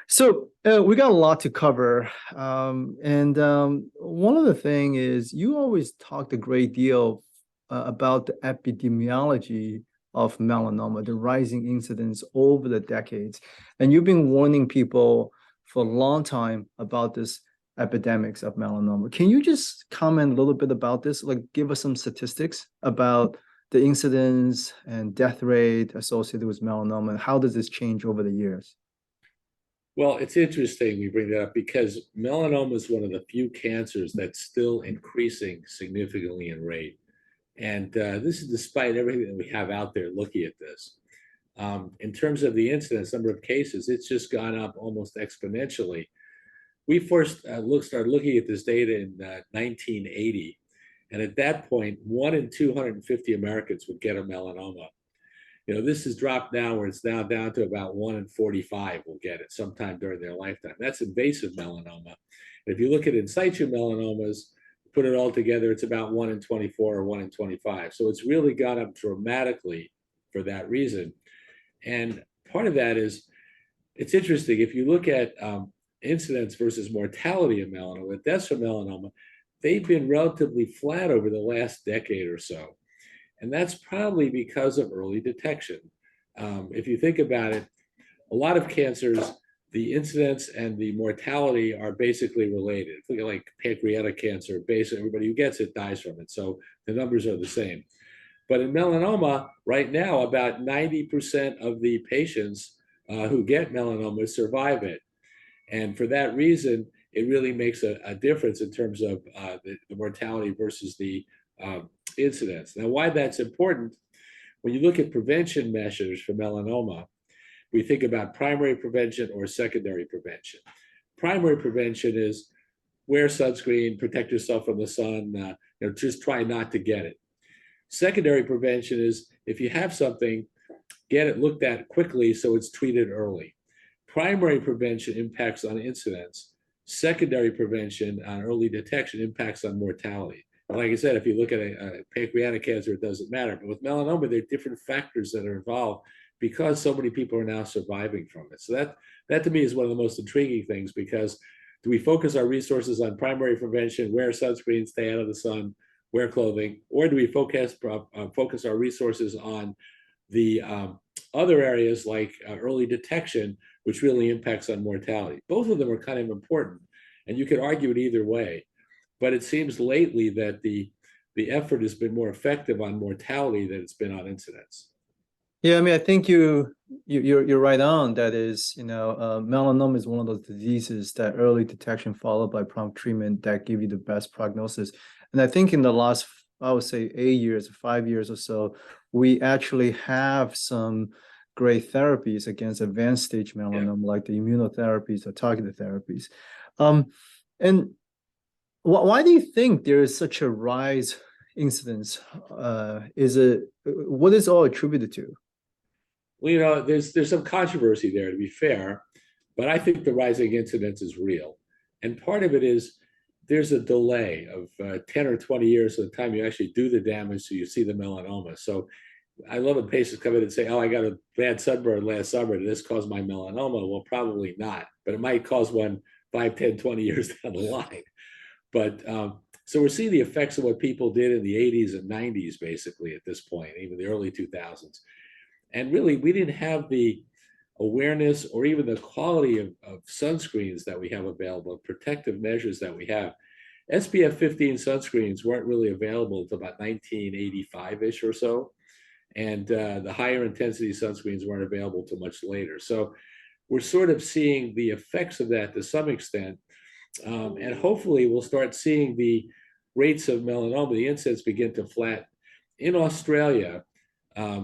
So we got a lot to cover. And one of the thing is you always talked a great deal about the epidemiology of melanoma, the rising incidence over the decades. And you've been warning people for a long time about this epidemics of melanoma. Can you just comment a little bit about this? Like give us some statistics about the incidence and death rate associated with melanoma, and how does this change over the years? Well, it's interesting we bring that up because melanoma is one of the few cancers that's still increasing significantly in rate. And this is despite everything that we have out there looking at this. In terms of the incidence, number of cases, it's just gone up almost exponentially. We first started looking at this data in 1980. And at that point, 1 in 250 Americans would get a melanoma. This has dropped now where it's now down to about 1 in 45 will get it sometime during their lifetime. That's invasive melanoma. If you look at in situ melanomas, put it all together, it's about 1 in 24 or 1 in 25. So it's really gone up dramatically for that reason. And part of that is, it's interesting. If you look at incidence versus mortality of melanoma, deaths from melanoma, they've been relatively flat over the last decade or so. And that's probably because of early detection. If you think about it, a lot of cancers, the incidence and the mortality are basically related. Think of like pancreatic cancer, basically everybody who gets it dies from it. So the numbers are the same. But in melanoma, right now, about 90% of the patients who get melanoma survive it. And for that reason, it really makes a difference in terms of the mortality versus the incidence. Now, why that's important, when you look at prevention measures for melanoma, we think about primary prevention or secondary prevention. Primary prevention is wear sunscreen, protect yourself from the sun, just try not to get it. Secondary prevention is if you have something, get it looked at quickly so it's treated early. Primary prevention impacts on incidence. Secondary prevention on early detection impacts on mortality. And like I said, if you look at a pancreatic cancer, it doesn't matter. But with melanoma, there are different factors that are involved because so many people are now surviving from it. So that to me is one of the most intriguing things, because do we focus our resources on primary prevention, wear sunscreen, stay out of the sun, wear clothing, or do we focus our resources on the other areas like early detection, which really impacts on mortality? Both of them are kind of important, and you could argue it either way. But it seems lately that the effort has been more effective on mortality than it's been on incidence. Yeah, I mean, I think you're right on. That is, melanoma is one of those diseases that early detection followed by prompt treatment that give you the best prognosis. And I think in the last, I would say 8 years, 5 years or so, we actually have some great therapies against advanced stage Yeah. melanoma, like the immunotherapies or targeted therapies. And why do you think there is such a rise incidence? Is it what is all attributed to? Well, there's some controversy there, to be fair, but I think the rising incidence is real, and part of it is there's a delay of 10 or 20 years from the time you actually do the damage so you see the melanoma. So I love when patients come in and say, "Oh, I got a bad sunburn last summer, and this caused my melanoma." Well, probably not, but it might cause one 5, 10, 20 years down the line. But so we're seeing the effects of what people did in the 80s and 90s, basically, at this point, even the early 2000s. And really, we didn't have the awareness or even the quality of sunscreens that we have available, protective measures that we have. SPF 15 sunscreens weren't really available until about 1985-ish or so. And the higher intensity sunscreens weren't available till much later. So we're sort of seeing the effects of that to some extent. And hopefully we'll start seeing the rates of melanoma, the incidence, begin to flatten. In Australia,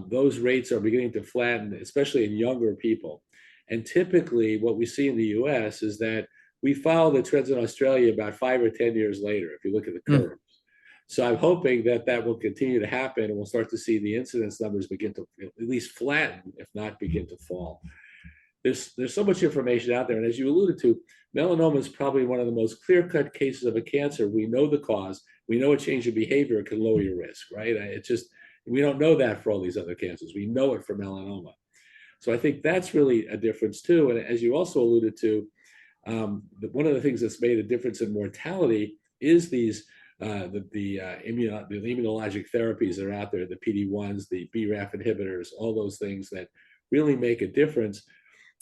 those rates are beginning to flatten, especially in younger people. And typically what we see in the US is that we follow the trends in Australia about 5 or 10 years later, if you look at the Mm. curves. So I'm hoping that that will continue to happen, and we'll start to see the incidence numbers begin to at least flatten, if not begin to fall. There's so much information out there, and as you alluded to, melanoma is probably one of the most clear-cut cases of a cancer. We know the cause. We know a change in behavior can lower your risk, right? It's just we don't know that for all these other cancers. We know it for melanoma. So I think that's really a difference too. And as you also alluded to, one of the things that's made a difference in mortality is these the immunologic therapies that are out there, the PD-1s, the BRAF inhibitors, all those things that really make a difference.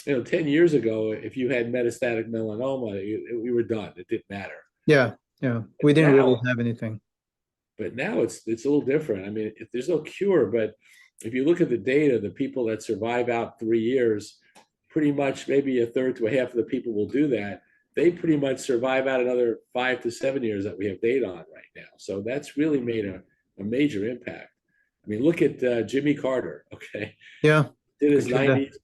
10 years ago, if you had metastatic melanoma, we were done. It didn't matter. Yeah, yeah. We didn't really Now, have anything. but now it's a little different. I mean, there's no cure, but if you look at the data, the people that survive out 3 years, pretty much maybe a third to a half of the people will do that. They pretty much survive out another 5 to 7 years that we have data on right now. So that's really made a major impact. I mean, look at Jimmy Carter, okay? Yeah, Did his Katrina. 90s,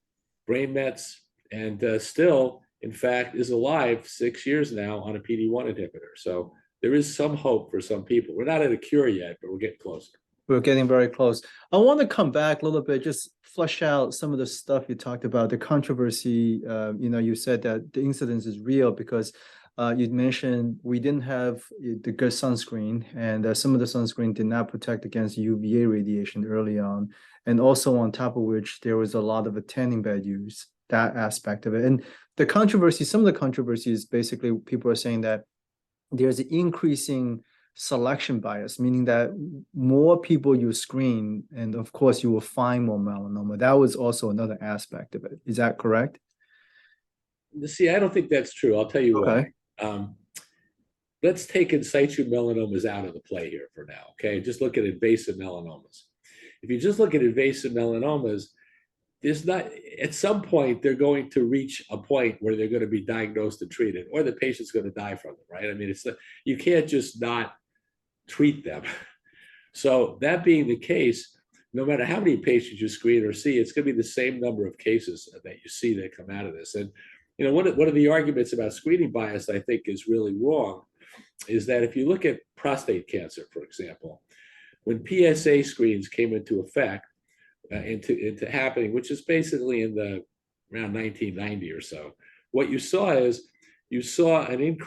brain mets, and still, in fact, is alive 6 years now on a PD-1 inhibitor. So there is some hope for some people. We're not at a cure yet, but we're getting closer. We're getting very close. I want to come back a little bit, just flesh out some of the stuff you talked about, the controversy. You said that the incidence is real because you mentioned we didn't have the good sunscreen, and some of the sunscreen did not protect against UVA radiation early on. And also on top of which, there was a lot of a tanning bed use, that aspect of it. And the controversy, some of the controversy is basically people are saying that there's an increasing selection bias, meaning that more people you screen, and of course you will find more melanoma. That was also another aspect of it. Is that correct? See, I don't think that's true. I'll tell you why. Okay. Let's take in situ melanomas out of the play here for now, okay? Just look at invasive melanomas. If you just look at invasive melanomas, there's not, at some point, they're going to reach a point where they're going to be diagnosed and treated, or the patient's going to die from them, right? I mean, you can't just not treat them. So that being the case, no matter how many patients you screen or see, it's going to be the same number of cases that you see that come out of this. And one of the arguments about screening bias I think is really wrong is that if you look at prostate cancer, for example, when PSA screens came into effect, into happening, which is basically in the around 1990 or so, what you saw is you saw a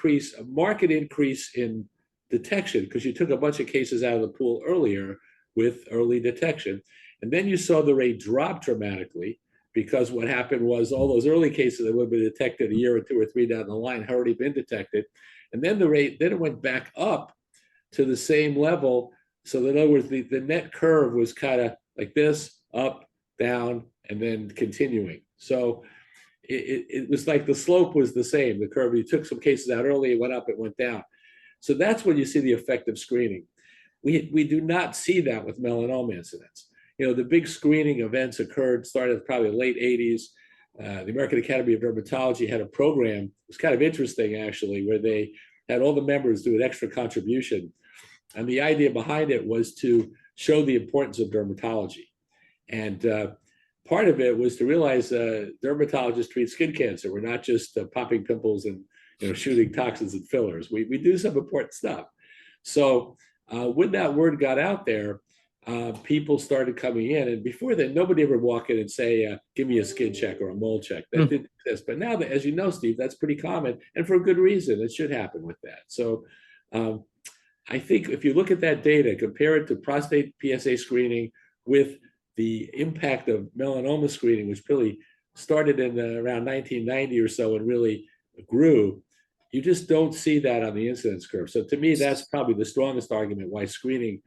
marked increase in detection because you took a bunch of cases out of the pool earlier with early detection. And then you saw the rate drop dramatically because what happened was all those early cases that would have been detected a year or 2 or 3 down the line had already been detected. And then it went back up to the same level. So in other words, the net curve was kind of like this, up, down, and then continuing. So it was like the slope was the same. The curve, you took some cases out early, it went up, it went down. So that's when you see the effect of screening. We do not see that with melanoma incidents. The big screening events started probably the late 80s. The American Academy of Dermatology had a program. It was kind of interesting, actually, where they had all the members do an extra contribution. And the idea behind it was to show the importance of dermatology. And part of it was to realize dermatologists treat skin cancer. We're not just popping pimples and shooting toxins and fillers. We do some important stuff. So when that word got out there, people started coming in. And before then, nobody ever walk in and say, give me a skin check or a mole check. That didn't exist. But now, as you know, Steve, that's pretty common. And for a good reason. It should happen with that. So I think if you look at that data, compare it to prostate PSA screening with the impact of melanoma screening, which really started in around 1990 or so and really grew, you just don't see that on the incidence curve. So to me, that's probably the strongest argument why screening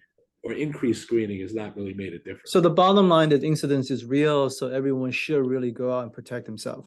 or increased screening has not really made a difference. So the bottom line that incidence is real, so everyone should really go out and protect themselves.